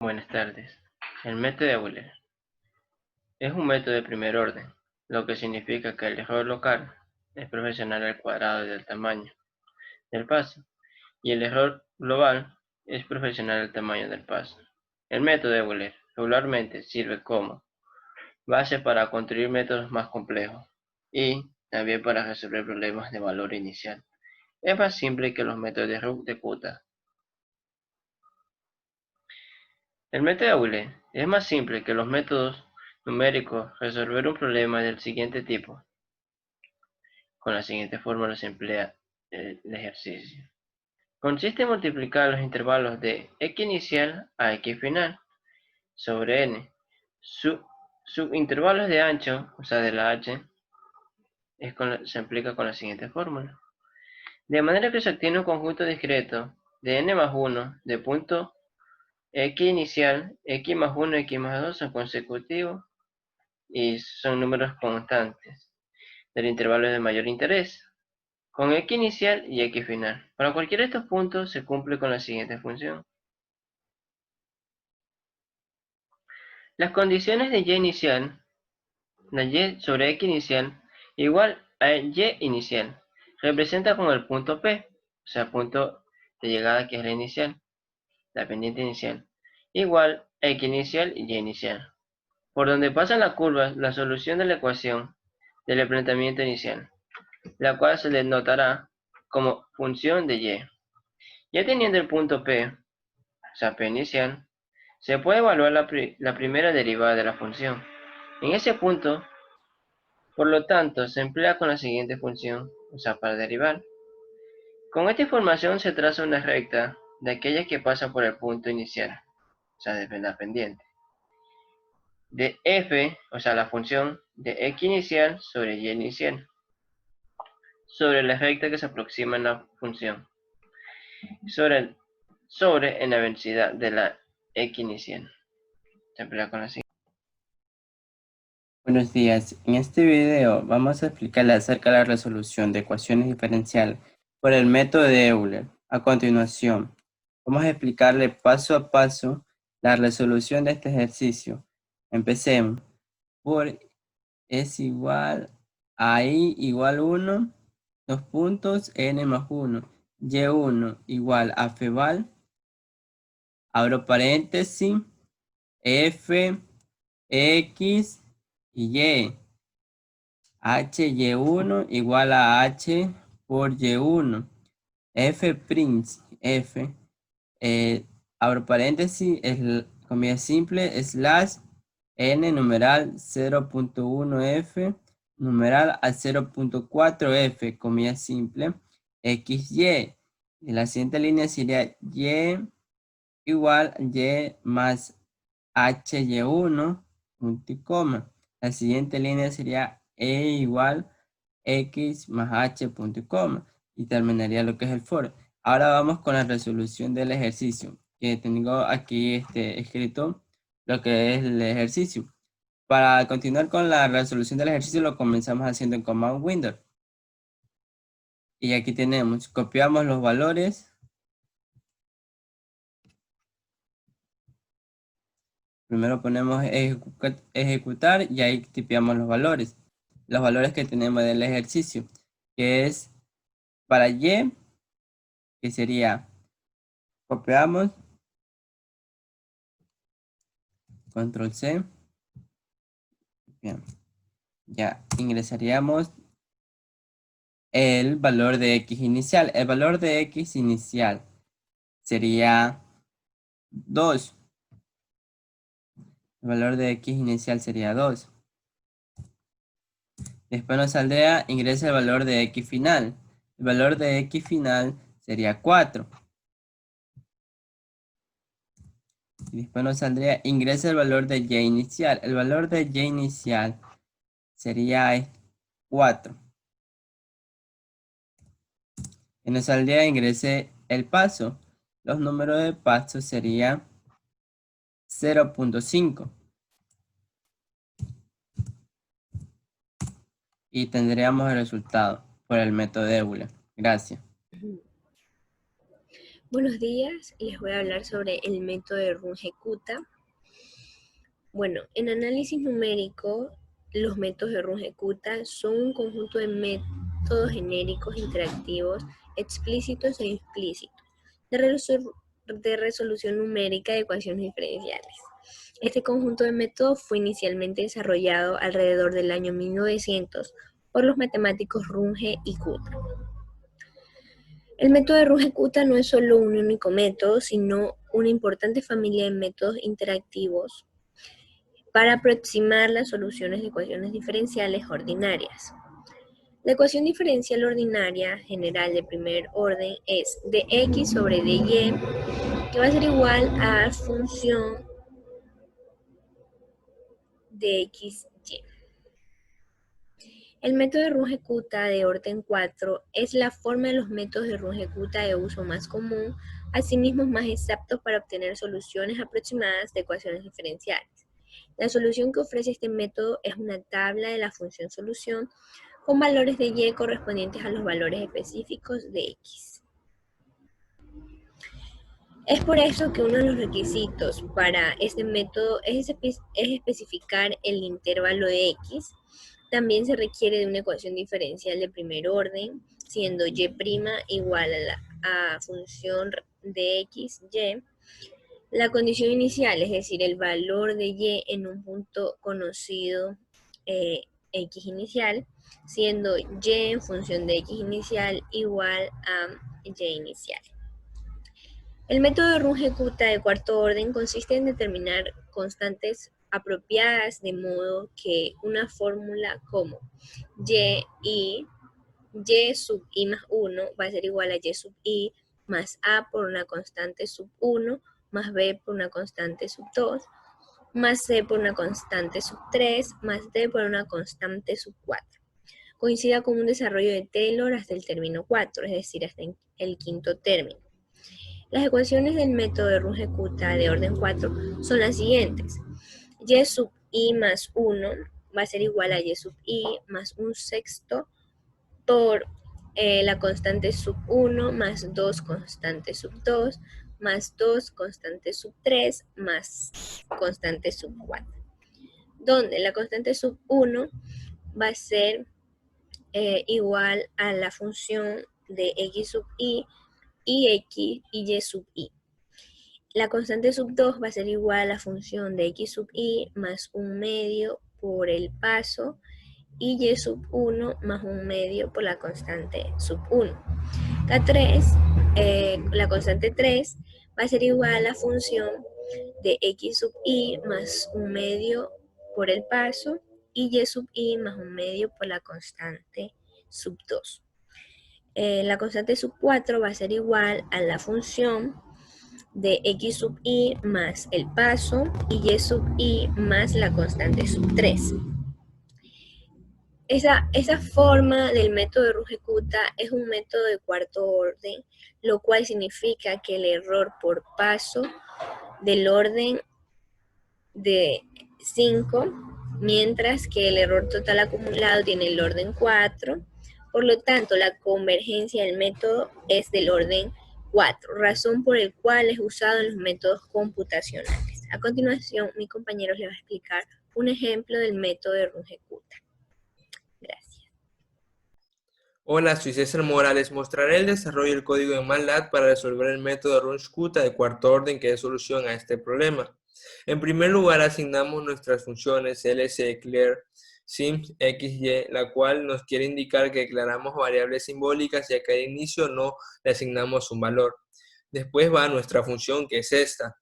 Buenas tardes. El método de Euler es un método de primer orden, lo que significa que el error local es proporcional al cuadrado del tamaño del paso y el error global es proporcional al tamaño del paso. El método de Euler regularmente sirve como base para construir métodos más complejos y también para resolver problemas de valor inicial. Es más simple que los métodos de Cota. El método de Euler es más simple que los métodos numéricos. Resolver un problema del siguiente tipo. Con la siguiente fórmula se emplea el ejercicio. Consiste en multiplicar los intervalos de x inicial a x final sobre n. Subintervalos de ancho, o sea de la h, se aplica con la siguiente fórmula. De manera que se obtiene un conjunto discreto de n más 1 de punto x inicial, x más 1 y x más 2 son consecutivos y son números constantes del intervalo de mayor interés, con x inicial y x final. Para cualquiera de estos puntos se cumple con la siguiente función. Las condiciones de y inicial, la y sobre x inicial, igual a y inicial, representa con el punto P, o sea, punto de llegada que es la inicial, la pendiente inicial, igual a x inicial y y inicial, por donde pasan las curvas la solución de la ecuación del planteamiento inicial, la cual se denotará como función de y. Ya teniendo el punto P, o sea, P inicial, se puede evaluar la primera derivada de la función. En ese punto, por lo tanto, se emplea con la siguiente función, o sea, para derivar. Con esta información se traza una recta de aquellas que pasa por el punto inicial, o sea, de la pendiente. De f, o sea, la función de x inicial sobre y inicial, sobre la recta que se aproxima en la función, sobre en la velocidad de la x inicial. Se emplea con la siguiente. Buenos días, en este video vamos a explicarle acerca de la resolución de ecuaciones diferenciales por el método de Euler. A continuación, vamos a explicarle paso a paso la resolución de este ejercicio. Empecemos por es igual a i igual 1, dos puntos, n más 1, y1 igual a feval, abro paréntesis, f, x y y. Hy1 igual a H por Y1. F', abro paréntesis, comilla simple, slash, n numeral 0.1f, numeral a 0.4f, comilla simple, xy. Y la siguiente línea sería y igual y más hy1, punto y coma. La siguiente línea sería e igual x más h, punto y coma. Y terminaría lo que es el for. Ahora vamos con la resolución del ejercicio, que tengo aquí escrito lo que es el ejercicio. Para continuar con la resolución del ejercicio lo comenzamos haciendo en Command Window. Y aquí tenemos, copiamos los valores. Primero ponemos ejecutar y ahí tipeamos los valores. Los valores que tenemos del ejercicio, que es para y, que sería, copiamos, control C, bien, ya ingresaríamos el valor de x inicial. El valor de x inicial sería 2. El valor de x inicial sería 2. Después nos saldría, ingresa el valor de x final. El valor de x final sería 4. Y después nos saldría, ingresa el valor de y inicial. El valor de y inicial sería 4. Y nos saldría, ingrese el paso. Los números de paso serían 0.5. Y tendríamos el resultado por el método de Euler. Gracias. Buenos días, les voy a hablar sobre el método de Runge-Kutta. Bueno, en análisis numérico, los métodos de Runge-Kutta son un conjunto de métodos genéricos interactivos explícitos e implícitos de resolución numérica de ecuaciones diferenciales. Este conjunto de métodos fue inicialmente desarrollado alrededor del año 1900 por los matemáticos Runge y Kutta. El método de Runge-Kutta no es solo un único método, sino una importante familia de métodos interactivos para aproximar las soluciones de ecuaciones diferenciales ordinarias. La ecuación diferencial ordinaria general de primer orden es dx sobre dy, que va a ser igual a función de xy. El método de Runge-Kutta de orden 4 es la forma de los métodos de Runge-Kutta de uso más común, asimismo más exactos para obtener soluciones aproximadas de ecuaciones diferenciales. La solución que ofrece este método es una tabla de la función solución con valores de y correspondientes a los valores específicos de x. Es por eso que uno de los requisitos para este método es especificar el intervalo de x. También se requiere de una ecuación diferencial de primer orden, siendo y' igual a función de x, y. La condición inicial, es decir, el valor de y en un punto conocido x inicial, siendo y en función de x inicial igual a y inicial. El método de Runge-Kutta de cuarto orden consiste en determinar constantes apropiadas de modo que una fórmula como y sub i más 1 va a ser igual a y sub i más a por una constante sub 1 más b por una constante sub 2 más c por una constante sub 3 más d por una constante sub 4. Coincida con un desarrollo de Taylor hasta el término 4, es decir, hasta el quinto término. Las ecuaciones del método de Runge-Kutta de orden 4 son las siguientes. Y sub i más 1 va a ser igual a y sub i más un sexto por la constante sub 1 más 2 constante sub 2 más 2 constante sub 3 más constante sub 4. Donde la constante sub 1 va a ser igual a la función de x sub i y x y sub i. La constante sub 2 va a ser igual a la función de x sub i más un medio por el paso y y sub 1 más un medio por la constante sub 1. La constante 3 va a ser igual a la función de x sub i más un medio por el paso y y sub i más un medio por la constante sub 2. La constante sub 4 va a ser igual a la función de x sub i más el paso y y sub i más la constante sub 3. Esa forma del método de Runge-Kutta es un método de cuarto orden, lo cual significa que el error por paso del orden de 5, mientras que el error total acumulado tiene el orden 4. Por lo tanto, la convergencia del método es del orden 4, razón por el cual es usado en los métodos computacionales. A continuación, mi compañero les va a explicar un ejemplo del método de Runge-Kutta. Gracias. Hola, soy César Morales. Mostraré el desarrollo del código de MATLAB para resolver el método de Runge-Kutta de cuarto orden que es solución a este problema. En primer lugar, asignamos nuestras funciones LC, clear, sims, x, y, la cual nos quiere indicar que declaramos variables simbólicas y a cada inicio no le asignamos un valor. Después va nuestra función, que es esta.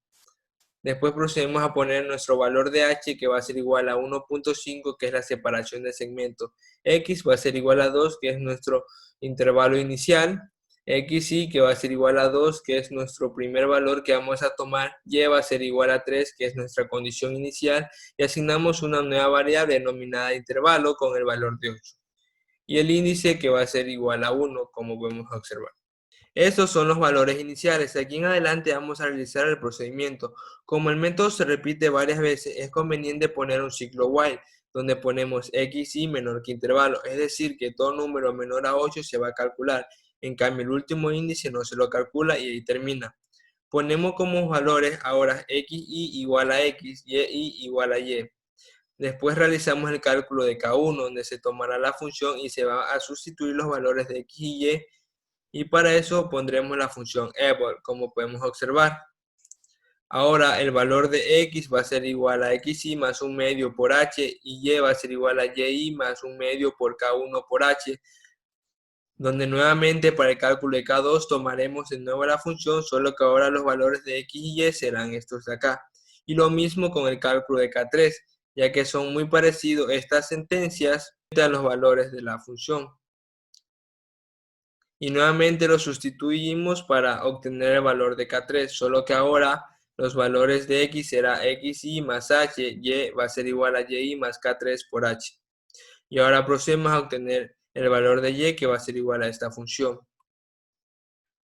Después procedemos a poner nuestro valor de h, que va a ser igual a 1.5, que es la separación de segmento. X va a ser igual a 2, que es nuestro intervalo inicial. XY, que va a ser igual a 2, que es nuestro primer valor que vamos a tomar. Y va a ser igual a 3, que es nuestra condición inicial. Y asignamos una nueva variable denominada intervalo con el valor de 8. Y el índice, que va a ser igual a 1, como podemos observar. Estos son los valores iniciales. Aquí en adelante vamos a realizar el procedimiento. Como el método se repite varias veces, es conveniente poner un ciclo while, donde ponemos xy menor que intervalo, es decir, que todo número menor a 8 se va a calcular, En cambio, el último índice no se lo calcula y ahí termina. Ponemos como valores ahora xy igual a x, y igual a y. Después realizamos el cálculo de K1, donde se tomará la función y se va a sustituir los valores de x y y para eso pondremos la función evol, como podemos observar. Ahora el valor de x va a ser igual a xy más 1 medio por h y y va a ser igual a y más 1 medio por K1 por h, donde nuevamente para el cálculo de K2 tomaremos de nuevo la función, solo que ahora los valores de x y y serán estos de acá. Y lo mismo con el cálculo de K3, ya que son muy parecidos estas sentencias a los valores de la función. Y nuevamente lo sustituimos para obtener el valor de K3, solo que ahora los valores de x será xy más h, y va a ser igual a y más K3 por h. Y ahora procedemos a obtener el valor de y, que va a ser igual a esta función.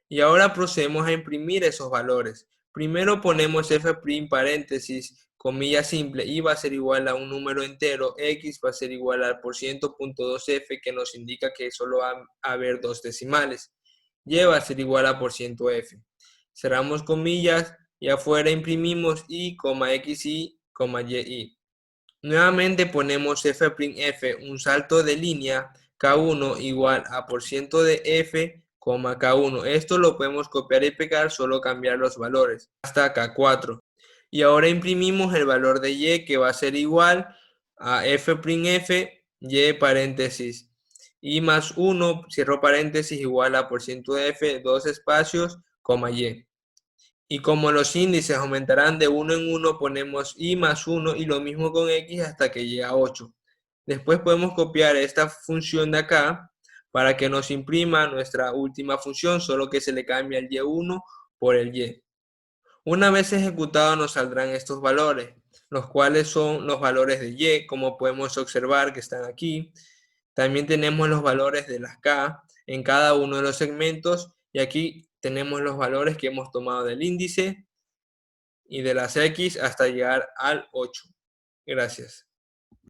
Y ahora procedemos a imprimir esos valores. Primero ponemos f' paréntesis, comilla simple, y va a ser igual a un número entero, x va a ser igual al %.2f, que nos indica que solo va a haber dos decimales. Y va a ser igual a %f. Cerramos comillas y afuera imprimimos y, xy, y. Nuevamente ponemos f', un salto de línea, K1 igual a % de f, K1. Esto lo podemos copiar y pegar, solo cambiar los valores, hasta K4. Y ahora imprimimos el valor de y, que va a ser igual a f', y paréntesis, y más 1, cierro paréntesis, igual a % de f, dos espacios, y. Y como los índices aumentarán de 1 en 1, ponemos y más 1 y lo mismo con x hasta que llegue a 8. Después podemos copiar esta función de acá para que nos imprima nuestra última función, solo que se le cambia el y1 por el y. Una vez ejecutado nos saldrán estos valores, los cuales son los valores de y, como podemos observar que están aquí. También tenemos los valores de las k en cada uno de los segmentos y aquí tenemos los valores que hemos tomado del índice y de las x hasta llegar al 8. Gracias.